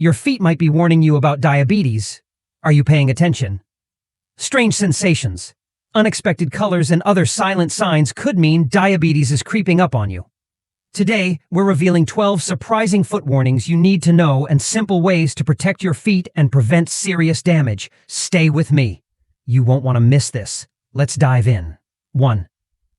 Your feet might be warning you about diabetes. Are you paying attention? Strange sensations, unexpected colors, and other silent signs could mean diabetes is creeping up on you. Today, we're revealing 12 surprising foot warnings you need to know and simple ways to protect your feet and prevent serious damage. Stay with me. You won't want to miss this. Let's dive in. 1.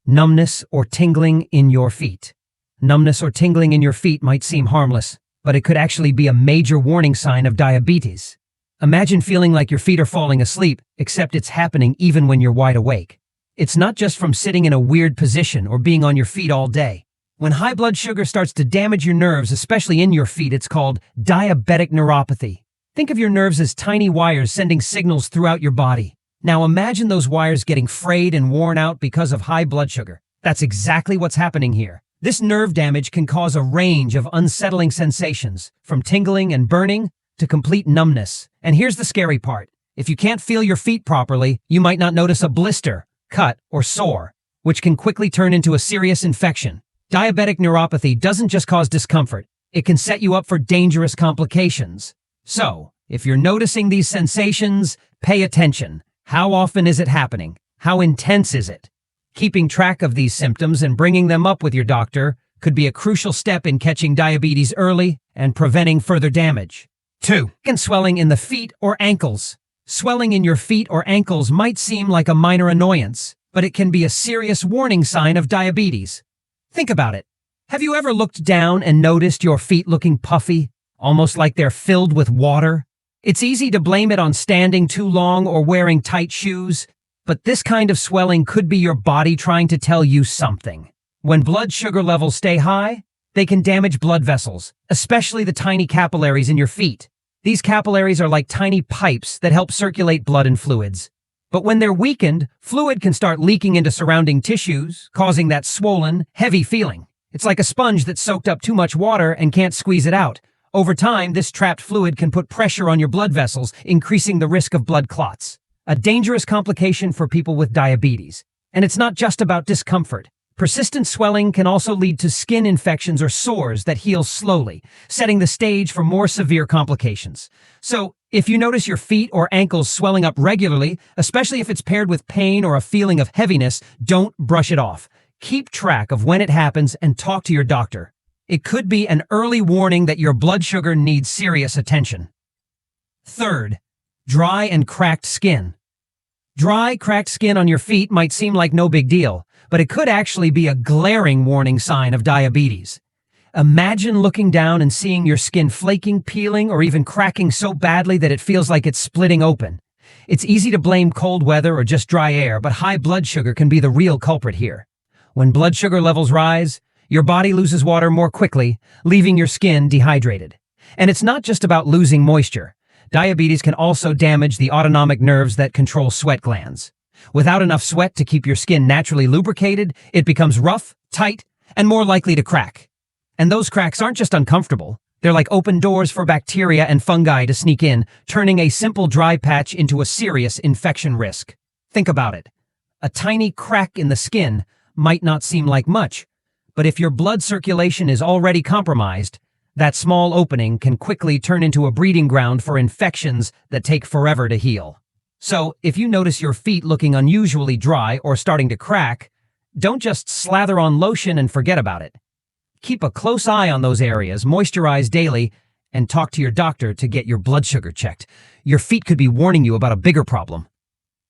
Numbness or tingling in your feet. Numbness or tingling in your feet might seem harmless, but it could actually be a major warning sign of diabetes. Imagine feeling like your feet are falling asleep, except it's happening even when you're wide awake. It's not just from sitting in a weird position or being on your feet all day. When high blood sugar starts to damage your nerves, especially in your feet, it's called diabetic neuropathy. Think of your nerves as tiny wires sending signals throughout your body. Now imagine those wires getting frayed and worn out because of high blood sugar. That's exactly what's happening here. This nerve damage can cause a range of unsettling sensations, from tingling and burning to complete numbness. And here's the scary part. If you can't feel your feet properly, you might not notice a blister, cut, or sore, which can quickly turn into a serious infection. Diabetic neuropathy doesn't just cause discomfort, it can set you up for dangerous complications. So, if you're noticing these sensations, pay attention. How often is it happening? How intense is it? Keeping track of these symptoms and bringing them up with your doctor could be a crucial step in catching diabetes early and preventing further damage. 2. Swelling in the feet or ankles. Swelling in your feet or ankles might seem like a minor annoyance, but it can be a serious warning sign of diabetes. Think about it. Have you ever looked down and noticed your feet looking puffy, almost like they're filled with water? It's easy to blame it on standing too long or wearing tight shoes, but this kind of swelling could be your body trying to tell you something. When blood sugar levels stay high, they can damage blood vessels, especially the tiny capillaries in your feet. These capillaries are like tiny pipes that help circulate blood and fluids. But when they're weakened, fluid can start leaking into surrounding tissues, causing that swollen, heavy feeling. It's like a sponge that soaked up too much water and can't squeeze it out. Over time, this trapped fluid can put pressure on your blood vessels, increasing the risk of blood clots. A dangerous complication for people with diabetes. And it's not just about discomfort. Persistent swelling can also lead to skin infections or sores that heal slowly, setting the stage for more severe complications. So, if you notice your feet or ankles swelling up regularly, especially if it's paired with pain or a feeling of heaviness, don't brush it off. Keep track of when it happens and talk to your doctor. It could be an early warning that your blood sugar needs serious attention. 3. Dry and cracked skin. Dry, cracked skin on your feet might seem like no big deal, but it could actually be a glaring warning sign of diabetes. Imagine looking down and seeing your skin flaking, peeling, or even cracking so badly that it feels like it's splitting open. It's easy to blame cold weather or just dry air, but high blood sugar can be the real culprit here. When blood sugar levels rise, your body loses water more quickly, leaving your skin dehydrated. And it's not just about losing moisture. Diabetes can also damage the autonomic nerves that control sweat glands. Without enough sweat to keep your skin naturally lubricated, it becomes rough, tight, and more likely to crack. And those cracks aren't just uncomfortable. They're like open doors for bacteria and fungi to sneak in, turning a simple dry patch into a serious infection risk. Think about it. A tiny crack in the skin might not seem like much, but if your blood circulation is already compromised, that small opening can quickly turn into a breeding ground for infections that take forever to heal. So, if you notice your feet looking unusually dry or starting to crack, don't just slather on lotion and forget about it. Keep a close eye on those areas, moisturize daily, and talk to your doctor to get your blood sugar checked. Your feet could be warning you about a bigger problem.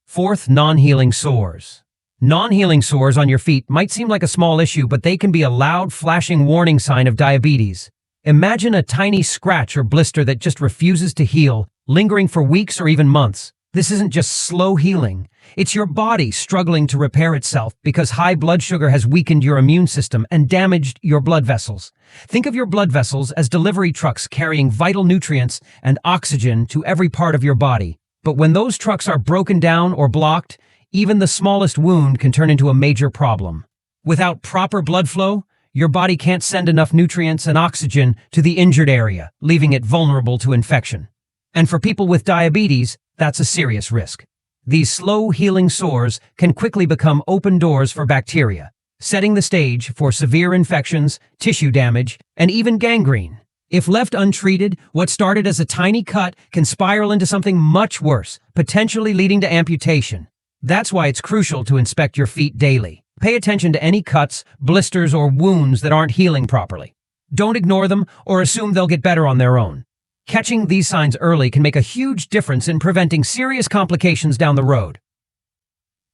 4. Non-healing sores. Non-healing sores on your feet might seem like a small issue, but they can be a loud, flashing warning sign of diabetes. Imagine a tiny scratch or blister that just refuses to heal, lingering for weeks or even months. This isn't just slow healing. It's your body struggling to repair itself because high blood sugar has weakened your immune system and damaged your blood vessels. Think of your blood vessels as delivery trucks carrying vital nutrients and oxygen to every part of your body. But when those trucks are broken down or blocked, even the smallest wound can turn into a major problem. Without proper blood flow, your body can't send enough nutrients and oxygen to the injured area, leaving it vulnerable to infection. And for people with diabetes, that's a serious risk. These slow-healing sores can quickly become open doors for bacteria, setting the stage for severe infections, tissue damage, and even gangrene. If left untreated, what started as a tiny cut can spiral into something much worse, potentially leading to amputation. That's why it's crucial to inspect your feet daily. Pay attention to any cuts, blisters, or wounds that aren't healing properly. Don't ignore them or assume they'll get better on their own. Catching these signs early can make a huge difference in preventing serious complications down the road.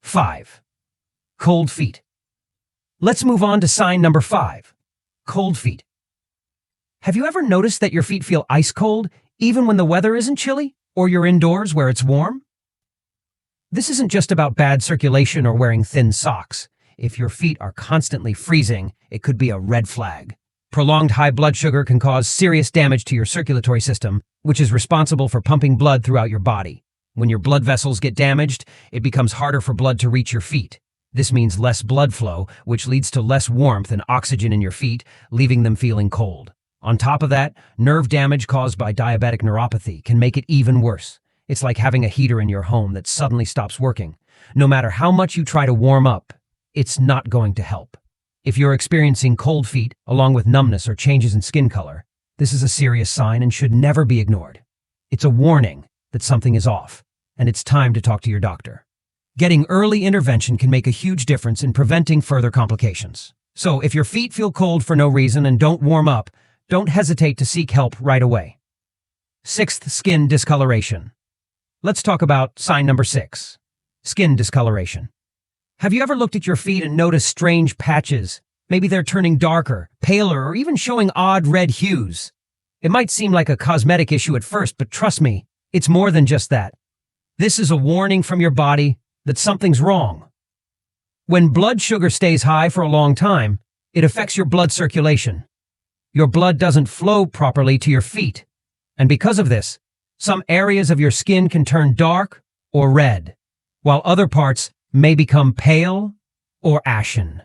5. Cold feet. Let's move on to sign number 5. Cold feet. Have you ever noticed that your feet feel ice cold, even when the weather isn't chilly, or you're indoors where it's warm? This isn't just about bad circulation or wearing thin socks. If your feet are constantly freezing, it could be a red flag. Prolonged high blood sugar can cause serious damage to your circulatory system, which is responsible for pumping blood throughout your body. When your blood vessels get damaged, it becomes harder for blood to reach your feet. This means less blood flow, which leads to less warmth and oxygen in your feet, leaving them feeling cold. On top of that, nerve damage caused by diabetic neuropathy can make it even worse. It's like having a heater in your home that suddenly stops working. No matter how much you try to warm up, it's not going to help. If you're experiencing cold feet, along with numbness or changes in skin color, this is a serious sign and should never be ignored. It's a warning that something is off, and it's time to talk to your doctor. Getting early intervention can make a huge difference in preventing further complications. So if your feet feel cold for no reason and don't warm up, don't hesitate to seek help right away. 6th, skin discoloration. Let's talk about sign number 6, skin discoloration. Have you ever looked at your feet and noticed strange patches? Maybe they're turning darker, paler, or even showing odd red hues. It might seem like a cosmetic issue at first, but trust me, it's more than just that. This is a warning from your body that something's wrong. When blood sugar stays high for a long time, it affects your blood circulation. Your blood doesn't flow properly to your feet, and because of this, some areas of your skin can turn dark or red, while other parts may become pale or ashen.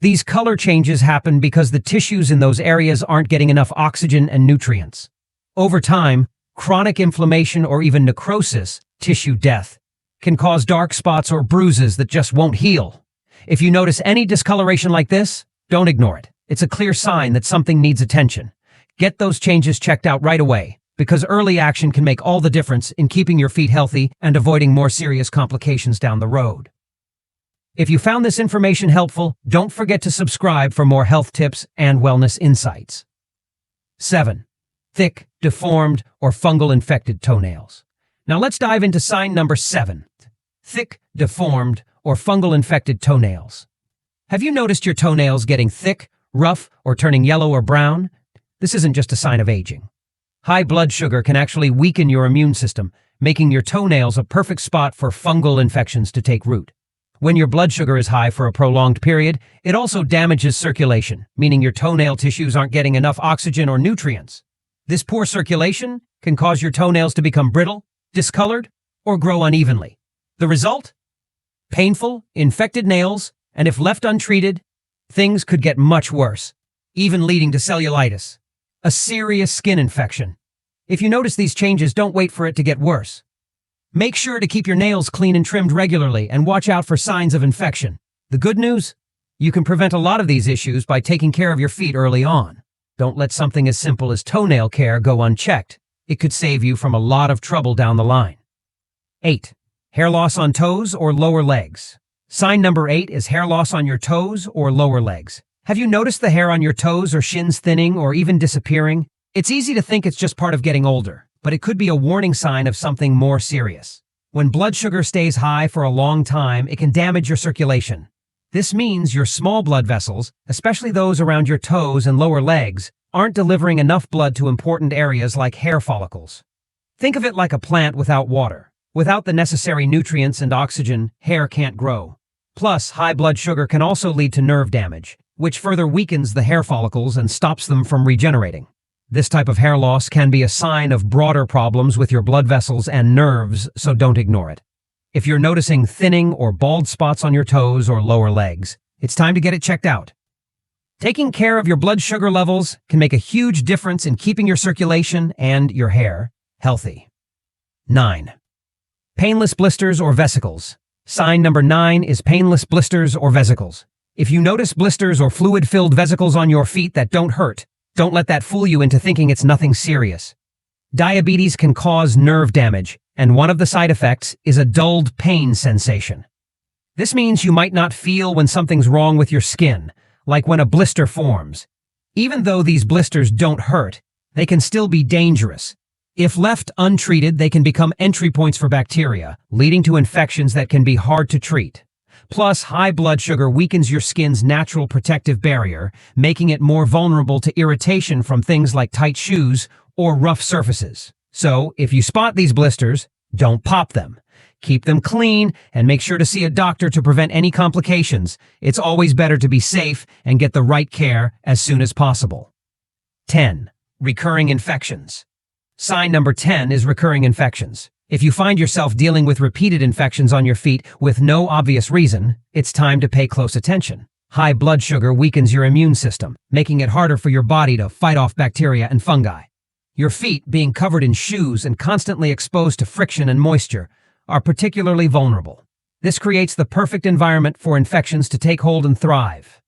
These color changes happen because the tissues in those areas aren't getting enough oxygen and nutrients. Over time, chronic inflammation or even necrosis, tissue death, can cause dark spots or bruises that just won't heal. If you notice any discoloration like this, don't ignore it. It's a clear sign that something needs attention. Get those changes checked out right away, because early action can make all the difference in keeping your feet healthy and avoiding more serious complications down the road. If you found this information helpful, don't forget to subscribe for more health tips and wellness insights. 7. Thick, deformed, or fungal infected toenails. Now let's dive into sign number 7. Thick, deformed, or fungal infected toenails. Have you noticed your toenails getting thick, rough, or turning yellow or brown? This isn't just a sign of aging. High blood sugar can actually weaken your immune system, making your toenails a perfect spot for fungal infections to take root. When your blood sugar is high for a prolonged period, it also damages circulation, meaning your toenail tissues aren't getting enough oxygen or nutrients. This poor circulation can cause your toenails to become brittle, discolored, or grow unevenly. The result? Painful, infected nails, and if left untreated, things could get much worse, even leading to cellulitis, a serious skin infection. If you notice these changes, don't wait for it to get worse. Make sure to keep your nails clean and trimmed regularly and watch out for signs of infection. The good news? You can prevent a lot of these issues by taking care of your feet early on. Don't let something as simple as toenail care go unchecked. It could save you from a lot of trouble down the line. 8. Hair loss on toes or lower legs. Sign number 8 is hair loss on your toes or lower legs. Have you noticed the hair on your toes or shins thinning or even disappearing? It's easy to think it's just part of getting older, but it could be a warning sign of something more serious. When blood sugar stays high for a long time, it can damage your circulation. This means your small blood vessels, especially those around your toes and lower legs, aren't delivering enough blood to important areas like hair follicles. Think of it like a plant without water. Without the necessary nutrients and oxygen, hair can't grow. Plus, high blood sugar can also lead to nerve damage, which further weakens the hair follicles and stops them from regenerating. This type of hair loss can be a sign of broader problems with your blood vessels and nerves, so don't ignore it. If you're noticing thinning or bald spots on your toes or lower legs, it's time to get it checked out. Taking care of your blood sugar levels can make a huge difference in keeping your circulation and your hair healthy. 9. Painless blisters or vesicles. Sign number 9 is painless blisters or vesicles. If you notice blisters or fluid-filled vesicles on your feet that don't hurt, Don't let that fool you into thinking it's nothing serious. Diabetes can cause nerve damage, and one of the side effects is a dulled pain sensation. This means you might not feel when something's wrong with your skin, like when a blister forms. Even though these blisters don't hurt, they can still be dangerous. If left untreated, they can become entry points for bacteria, leading to infections that can be hard to treat. Plus, high blood sugar weakens your skin's natural protective barrier, making it more vulnerable to irritation from things like tight shoes or rough surfaces. So, if you spot these blisters, don't pop them. Keep them clean and make sure to see a doctor to prevent any complications. It's always better to be safe and get the right care as soon as possible. 10. Recurring infections. Sign number 10 is recurring infections. If you find yourself dealing with repeated infections on your feet with no obvious reason, it's time to pay close attention. High blood sugar weakens your immune system, making it harder for your body to fight off bacteria and fungi. Your feet, being covered in shoes and constantly exposed to friction and moisture, are particularly vulnerable. This creates the perfect environment for infections to take hold and thrive.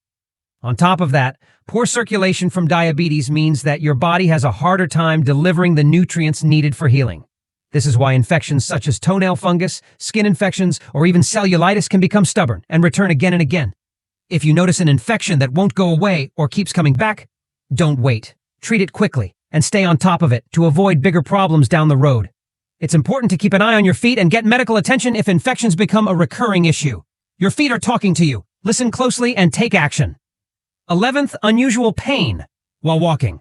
On top of that, poor circulation from diabetes means that your body has a harder time delivering the nutrients needed for healing. This is why infections such as toenail fungus, skin infections, or even cellulitis can become stubborn and return again and again. If you notice an infection that won't go away or keeps coming back, don't wait. Treat it quickly and stay on top of it to avoid bigger problems down the road. It's important to keep an eye on your feet and get medical attention if infections become a recurring issue. Your feet are talking to you. Listen closely and take action. 11th, unusual pain while walking.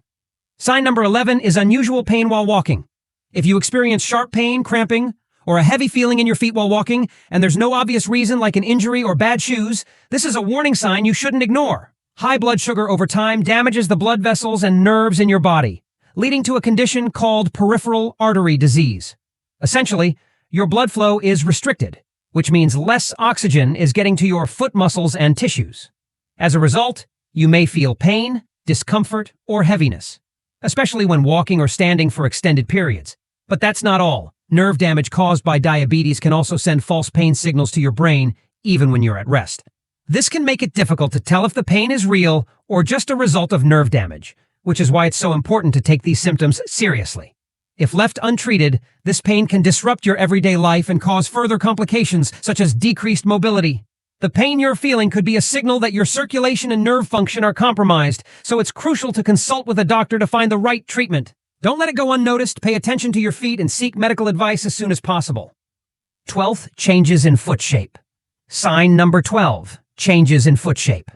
Sign number 11 is unusual pain while walking. If you experience sharp pain, cramping, or a heavy feeling in your feet while walking, and there's no obvious reason like an injury or bad shoes, this is a warning sign you shouldn't ignore. High blood sugar over time damages the blood vessels and nerves in your body, leading to a condition called peripheral artery disease. Essentially, your blood flow is restricted, which means less oxygen is getting to your foot muscles and tissues. As a result, you may feel pain, discomfort, or heaviness, especially when walking or standing for extended periods. But that's not all. Nerve damage caused by diabetes can also send false pain signals to your brain, even when you're at rest. This can make it difficult to tell if the pain is real or just a result of nerve damage, which is why it's so important to take these symptoms seriously. If left untreated, this pain can disrupt your everyday life and cause further complications, such as decreased mobility. The pain you're feeling could be a signal that your circulation and nerve function are compromised, so it's crucial to consult with a doctor to find the right treatment. Don't let it go unnoticed. Pay attention to your feet and seek medical advice as soon as possible. 12th, changes in foot shape. Sign number 12, changes in foot shape.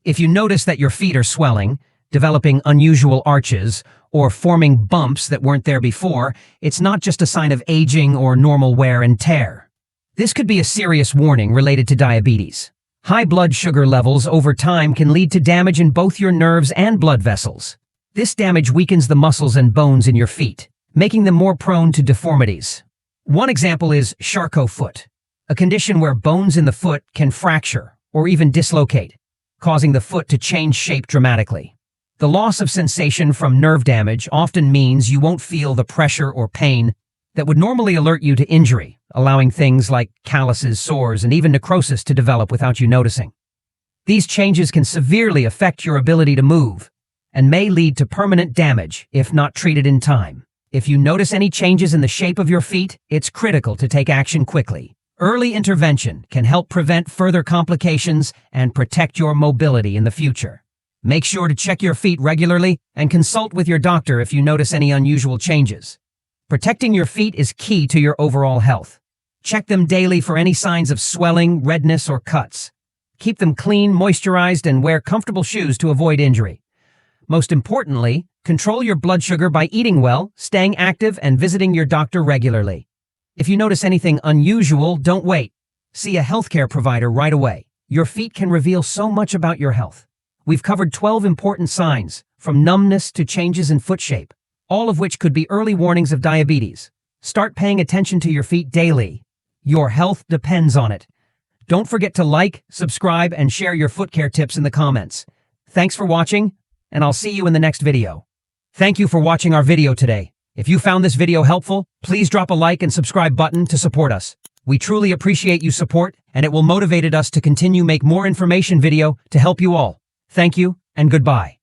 If you notice that your feet are swelling, developing unusual arches, or forming bumps that weren't there before, it's not just a sign of aging or normal wear and tear. This could be a serious warning related to diabetes. High blood sugar levels over time can lead to damage in both your nerves and blood vessels. This damage weakens the muscles and bones in your feet, making them more prone to deformities. One example is Charcot foot, a condition where bones in the foot can fracture or even dislocate, causing the foot to change shape dramatically. The loss of sensation from nerve damage often means you won't feel the pressure or pain that would normally alert you to injury, allowing things like calluses, sores, and even necrosis to develop without you noticing. These changes can severely affect your ability to move and may lead to permanent damage if not treated in time. If you notice any changes in the shape of your feet, it's critical to take action quickly. Early intervention can help prevent further complications and protect your mobility in the future. Make sure to check your feet regularly and consult with your doctor if you notice any unusual changes. Protecting your feet is key to your overall health. Check them daily for any signs of swelling, redness, or cuts. Keep them clean, moisturized, and wear comfortable shoes to avoid injury. Most importantly, control your blood sugar by eating well, staying active, and visiting your doctor regularly. If you notice anything unusual, don't wait. See a healthcare provider right away. Your feet can reveal so much about your health. We've covered 12 important signs, from numbness to changes in foot shape, all of which could be early warnings of diabetes. Start paying attention to your feet daily. Your health depends on it. Don't forget to like, subscribe, and share your foot care tips in the comments. Thanks for watching, and I'll see you in the next video. Thank you for watching our video today. If you found this video helpful, please drop a like and subscribe button to support us. We truly appreciate your support, and it will motivate us to continue make more information video to help you all. Thank you, and goodbye.